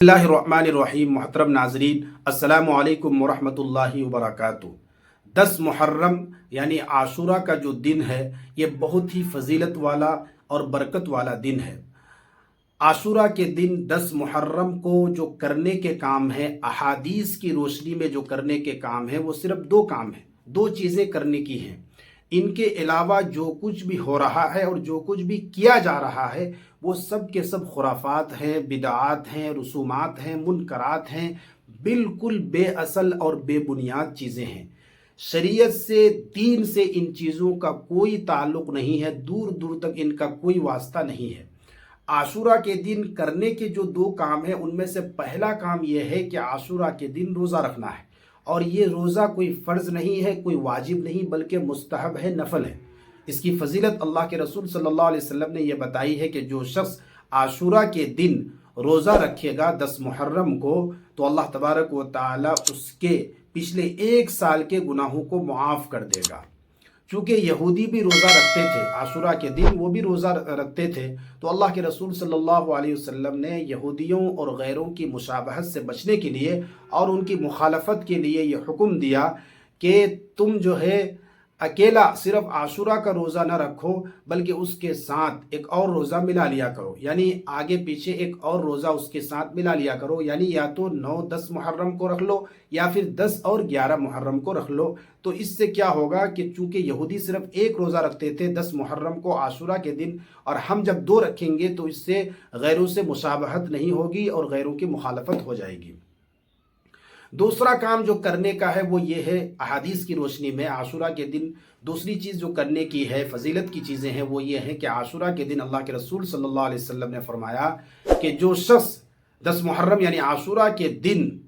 बिस्मिल्लाहिर्रहमानिर्रहीम। मोहतरम नाजरीन, अस्सलामु अलैकुम वरहमतुल्लाहि वबरकातुह। 10 मुहर्रम यानी आशूरा का जो दिन है, ये बहुत ही फजीलत वाला और बरकत वाला दिन है। आशूरा के दिन 10 मुहर्रम को जो करने के काम है, अहादीस की रोशनी में जो करने के काम है, वो सिर्फ दो काम है, दो चीज़ें करने की हैं। इनके अलावा जो कुछ भी हो रहा है और जो कुछ भी किया जा रहा है, वो सब के सब खुराफात हैं, बिदआत हैं, रसूमात हैं, मुनकरात हैं, बिल्कुल बेअसल और बेबुनियाद चीज़ें हैं। शरीयत से, दीन से इन चीज़ों का कोई ताल्लुक़ नहीं है, दूर दूर तक इनका कोई वास्ता नहीं है। आशूरा के दिन करने के जो दो काम हैं, उनमें से पहला काम यह है कि आशूरा के दिन रोज़ा रखना है। और ये रोज़ा कोई फ़र्ज़ नहीं है, कोई वाजिब नहीं, बल्कि मुस्तहब है, नफल है। इसकी फजीलत अल्लाह के रसूल सल्लल्लाहु अलैहि वसल्लम ने यह बताई है कि जो शख्स आशूरा के दिन रोज़ा रखेगा 10 मुहर्रम को, तो अल्लाह तबारक व तआला उसके पिछले 1 साल के गुनाहों को मुआफ़ कर देगा। चूँकि यहूदी भी रोज़ा रखते थे, आशूरा के दिन वो भी रोज़ा रखते थे, तो अल्लाह के रसूल सल्लल्लाहु अलैहि वसल्लम ने यहूदियों और गैरों की मुशाबहत से बचने के लिए और उनकी मुखालफत के लिए ये हुक्म दिया कि तुम जो है अकेला सिर्फ आशूरा का रोज़ा न रखो, बल्कि उसके साथ एक और रोज़ा मिला लिया करो, यानी आगे पीछे एक और रोज़ा उसके साथ मिला लिया करो। यानी या तो 9-10 मुहर्रम को रख लो या फिर 10 और 11 मुहर्रम को रख लो। तो इससे क्या होगा कि चूँकि यहूदी सिर्फ एक रोज़ा रखते थे 10 मुहर्रम को आशूरा के दिन, और हम जब 2 रखेंगे तो इससे गैरों से मुशाबहत नहीं होगी और गैरों की मुखालफत हो जाएगी। दूसरा काम जो करने का है वो ये है, अहादीस की रोशनी में आशूरा के दिन दूसरी चीज़ जो करने की है, फजीलत की चीज़ें हैं, वो ये है कि आशूरा के दिन अल्लाह के रसूल सल्लल्लाहु अलैहि वसल्लम ने फरमाया कि जो शख्स 10 मुहर्रम यानी आशूरा के दिन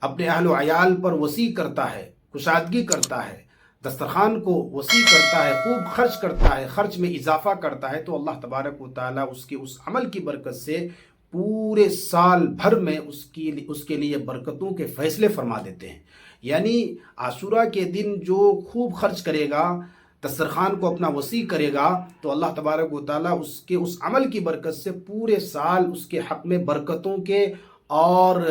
अपने अहल व अयाल पर वसी करता है, कुशादगी करता है, दस्तरखान को वसी करता है, खूब खर्च करता है, खर्च में इजाफा करता है, तो अल्लाह तबारक व तआला उसके उस अमल की बरकत से पूरे साल भर में उसके लिए बरकतों के फैसले फरमा देते हैं। यानी आशूरा के दिन जो खूब खर्च करेगा, दस्तरखान को अपना वसी करेगा, तो अल्लाह तबारक व तआला उसके उस अमल की बरकत से पूरे साल उसके हक़ में बरकतों के और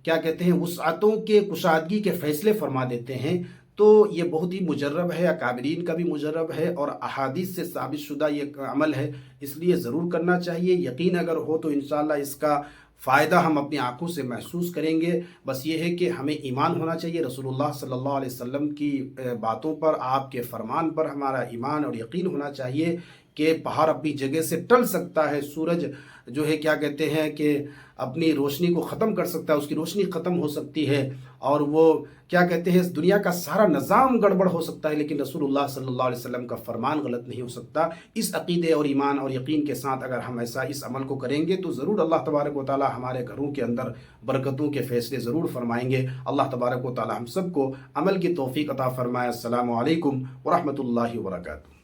क्या कहते हैं वुसअतों के, कुशादगी के फैसले फरमा देते हैं। तो ये बहुत ही मुजर्रब है, अकाबरीन का भी मुजर्रब है और अहादीस से साबित शुदा ये अमल है, इसलिए ज़रूर करना चाहिए। यकीन अगर हो तो इंशाअल्लाह इसका फ़ायदा हम अपनी आँखों से महसूस करेंगे। बस ये है कि हमें ईमान होना चाहिए रसूलुल्लाह सल्लल्लाहु अलैहि वसल्लम की बातों पर, आपके फरमान पर हमारा ईमान और यकीन होना चाहिए कि पहाड़ अपनी जगह से टल सकता है, सूरज जो है क्या कहते हैं कि अपनी रोशनी को ख़त्म कर सकता है, उसकी रोशनी ख़त्म हो सकती है, और वो क्या कहते हैं इस दुनिया का सारा निज़ाम गड़बड़ हो सकता है, लेकिन रसूलुल्लाह सल्लल्लाहु अलैहि वसल्लम का फरमान गलत नहीं हो सकता। इस अक़ीदे और ईमान और यकीन के साथ अगर हम ऐसा इस अमल को करेंगे तो ज़रूर अल्लाह तबारक व तआला हमारे घरों के अंदर बरकतों के फ़ैसले ज़रूर फरमाएंगे। अल्लाह तबारक व तआला हम सबको अमल की तौफ़ीक़ अता फ़रमाए। अस्सलामु अलैकुम व रहमतुल्लाहि व बरकातुहू।